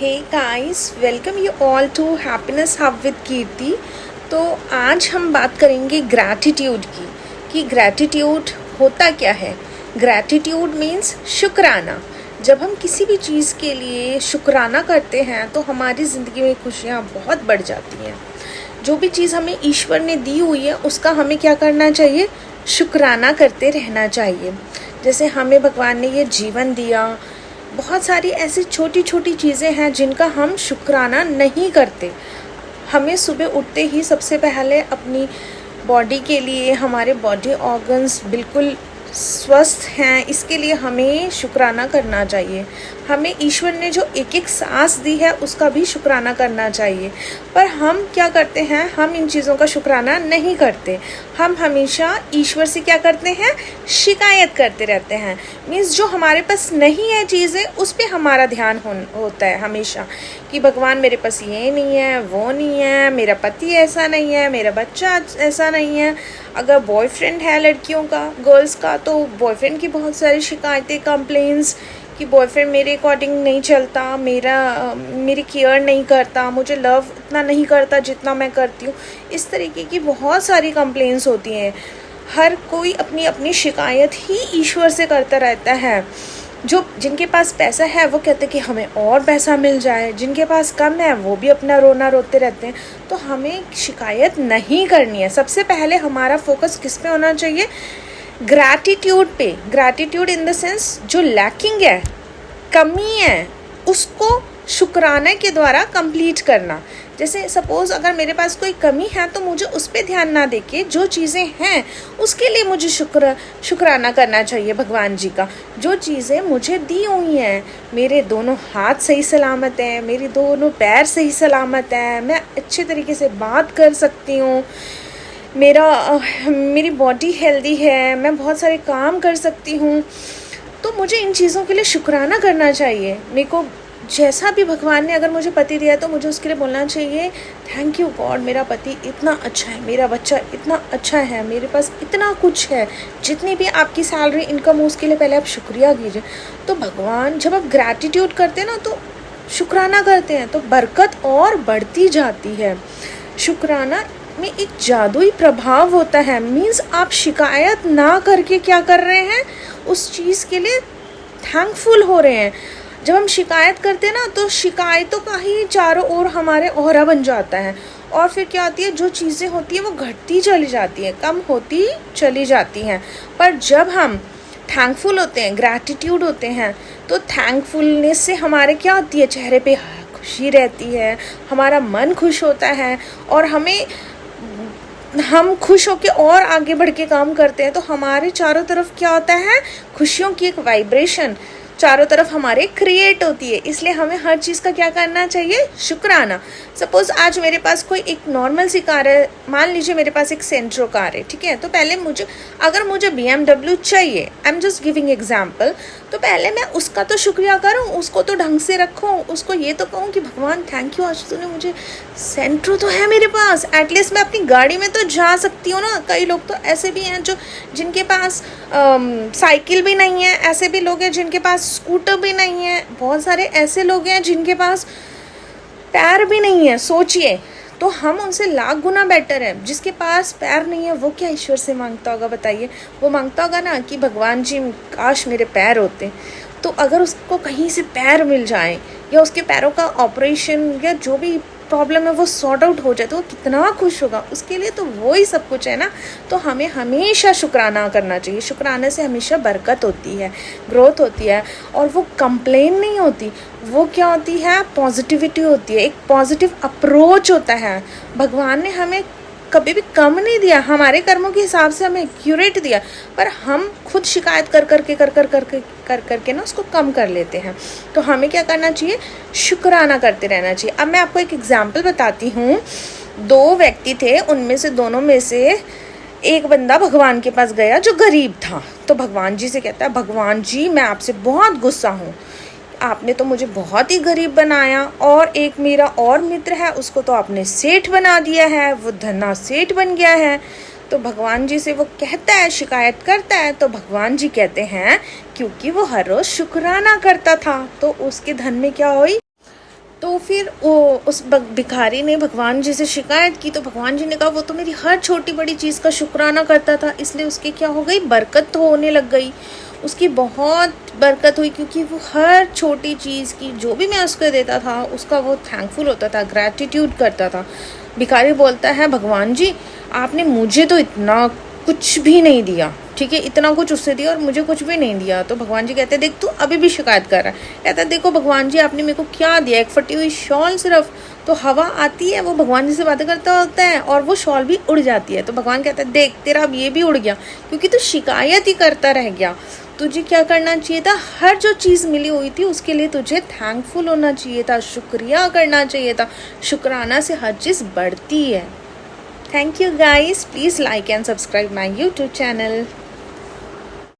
Hey guys, welcome you all to happiness hub with Kirti. तो आज हम बात करेंगे ग्रैटिट्यूड की कि ग्रैटिट्यूड होता क्या है। ग्रैटिट्यूड मीन्स शुक्राना। जब हम किसी भी चीज़ के लिए शुक्राना करते हैं तो हमारी ज़िंदगी में खुशियाँ बहुत बढ़ जाती हैं। जो भी चीज़ हमें ईश्वर ने दी हुई है उसका हमें क्या करना चाहिए, शुक्राना करते रहना चाहिए। जैसे हमें भगवान ने ये जीवन दिया, बहुत सारी ऐसी छोटी छोटी चीज़ें हैं जिनका हम शुक्राना नहीं करते। हमें सुबह उठते ही सबसे पहले अपनी बॉडी के लिए, हमारे बॉडी ऑर्गन्स बिल्कुल स्वस्थ हैं, इसके लिए हमें शुक्राना करना चाहिए। हमें ईश्वर ने जो एक एक सांस दी है उसका भी शुक्राना करना चाहिए। पर हम क्या करते हैं, हम इन चीज़ों का शुक्राना नहीं करते। हम हमेशा ईश्वर से क्या करते हैं, शिकायत करते रहते हैं। मीन्स जो हमारे पास नहीं है चीज़ें उस पर हमारा ध्यान होता है हमेशा कि भगवान मेरे पास ये नहीं है, वो नहीं है, मेरा पति ऐसा नहीं है, मेरा बच्चा ऐसा नहीं है। अगर बॉयफ्रेंड है लड़कियों का, गर्ल्स का, तो बॉयफ्रेंड की बहुत सारी शिकायतें, कंप्लेंट्स कि बॉयफ्रेंड मेरे अकॉर्डिंग नहीं चलता, मेरी केयर नहीं करता, मुझे लव इतना नहीं करता जितना मैं करती हूँ। इस तरीके की बहुत सारी कंप्लेंट्स होती हैं। हर कोई अपनी अपनी शिकायत ही ईश्वर से करता रहता है। जिनके पास पैसा है वो कहते हैं कि हमें और पैसा मिल जाए, जिनके पास कम है वो भी अपना रोना रोते रहते हैं। तो हमें शिकायत नहीं करनी है। सबसे पहले हमारा फोकस किस पे होना चाहिए, ग्रैटिट्यूड पे। ग्रैटिट्यूड इन द सेंस जो लैकिंग है, कमी है, उसको शुक्राने के द्वारा कंप्लीट करना। जैसे सपोज़ अगर मेरे पास कोई कमी है तो मुझे उस पर ध्यान ना देके जो चीज़ें हैं उसके लिए मुझे शुक्राना करना चाहिए भगवान जी का। जो चीज़ें मुझे दी हुई हैं, मेरे दोनों हाथ सही सलामत हैं, मेरी दोनों पैर सही सलामत हैं, मैं अच्छे तरीके से बात कर सकती हूँ, मेरी बॉडी हेल्दी है, मैं बहुत सारे काम कर सकती हूँ, तो मुझे इन चीज़ों के लिए शुक्राना करना चाहिए। मेरे को जैसा भी भगवान ने अगर मुझे पति दिया तो मुझे उसके लिए बोलना चाहिए थैंक यू गॉड, मेरा पति इतना अच्छा है, मेरा बच्चा इतना अच्छा है, मेरे पास इतना कुछ है। जितनी भी आपकी सैलरी इनकम हो उसके लिए पहले आप शुक्रिया कीजिए। तो भगवान, जब आप ग्रैटिट्यूड करते हैं ना, तो शुक्राना करते हैं, तो बरकत और बढ़ती जाती है। शुक्राना में एक जादुई प्रभाव होता है। मीन्स आप शिकायत ना करके क्या कर रहे हैं, उस चीज़ के लिए थैंकफुल हो रहे हैं। जब हम शिकायत करते हैं ना तो शिकायतों का ही चारों ओर हमारे ओहरा बन जाता है, और फिर क्या होती है, जो चीज़ें होती है वो घटती चली जाती हैं, कम होती चली जाती हैं। पर जब हम थैंकफुल होते हैं, ग्रैटिट्यूड होते हैं, तो थैंकफुलनेस से हमारे क्या होती है, चेहरे पे खुशी रहती है, हमारा मन खुश होता है, और हम खुश होकर और आगे बढ़ के काम करते हैं। तो हमारे चारों तरफ क्या होता है, खुशियों की एक वाइब्रेशन चारों तरफ हमारे क्रिएट होती है। इसलिए हमें हर चीज़ का क्या करना चाहिए, शुक्राना। सपोज़ आज मेरे पास कोई एक नॉर्मल सी कार है, मान लीजिए मेरे पास एक सेंट्रो कार है, ठीक है। तो पहले अगर मुझे BMW चाहिए, I am just giving example, तो पहले मैं उसका तो शुक्रिया करूँ, उसको तो ढंग से रखूँ, उसको ये तो कहूँ कि भगवान थैंक यू, आज तूने मुझे, सेंट्रो तो है मेरे पास, एटलीस्ट मैं अपनी गाड़ी में तो जा सकती हूँ ना। कई लोग तो ऐसे भी हैं जिनके पास साइकिल भी नहीं है, ऐसे भी लोग हैं जिनके पास स्कूटर भी नहीं है, बहुत सारे ऐसे लोग हैं जिनके पास पैर भी नहीं है। सोचिए, तो हम उनसे लाख गुना बेटर है। जिसके पास पैर नहीं है वो क्या ईश्वर से मांगता होगा, बताइए। वो मांगता होगा ना कि भगवान जी काश मेरे पैर होते। तो अगर उसको कहीं से पैर मिल जाए, या उसके पैरों का ऑपरेशन या जो भी प्रॉब्लम है वो सॉर्ट आउट हो जाए, तो वो कितना खुश होगा। उसके लिए तो वो ही सब कुछ है ना। तो हमें हमेशा शुक्राना करना चाहिए। शुक्राने से हमेशा बरकत होती है, ग्रोथ होती है, और वो कंप्लेन नहीं होती, वो क्या होती है, पॉजिटिविटी होती है, एक पॉजिटिव अप्रोच होता है। भगवान ने हमें कभी भी कम नहीं दिया, हमारे कर्मों के हिसाब से हमें एक्यूरेट दिया, पर हम खुद शिकायत कर करके ना उसको कम कर लेते हैं। तो हमें क्या करना चाहिए, शुक्राना करते रहना चाहिए। अब मैं आपको एक एग्जांपल बताती हूँ। दो व्यक्ति थे, उनमें से दोनों में से एक बंदा भगवान के पास गया जो गरीब था। तो भगवान जी से कहता है, भगवान जी मैं आपसे बहुत गुस्सा हूँ, आपने तो मुझे बहुत ही गरीब बनाया, और एक मेरा और मित्र है उसको तो आपने सेठ बना दिया है, वो धना सेठ बन गया है। तो भगवान जी से वो कहता है, शिकायत करता है, तो भगवान जी कहते हैं क्योंकि वो हर रोज़ शुक्राना करता था तो उसके धन में क्या हुई, तो फिर वो उस भिखारी ने भगवान जी से शिकायत की, तो भगवान जी ने कहा वो तो मेरी हर छोटी बड़ी चीज़ का शुक्राना करता था, इसलिए उसकी क्या हो गई, बरकत तो होने लग गई, उसकी बहुत बरकत हुई, क्योंकि वो हर छोटी चीज़ की जो भी मैं उसको देता था उसका वो थैंकफुल होता था, ग्रैटिट्यूड करता था। भिखारी बोलता है भगवान जी आपने मुझे तो इतना कुछ भी नहीं दिया, ठीक है, इतना कुछ उससे दिया और मुझे कुछ भी नहीं दिया। तो भगवान जी कहते हैं देख तू अभी भी शिकायत कर रहा है। कहता है देखो भगवान जी आपने मेरे को क्या दिया, एक फटी हुई शॉल सिर्फ। तो हवा आती है, वो भगवान जी से बातें करता होता है और वो शॉल भी उड़ जाती है। तो भगवान कहता है देख तेरा अब ये भी उड़ गया, क्योंकि तू शिकायत ही करता रह गया। तुझे क्या करना चाहिए था, हर जो चीज़ मिली हुई थी उसके लिए तुझे थैंकफुल होना चाहिए था, शुक्रिया करना चाहिए था। शुक्राना से हर चीज़ बढ़ती है। Thank you guys. Please like and subscribe my YouTube channel.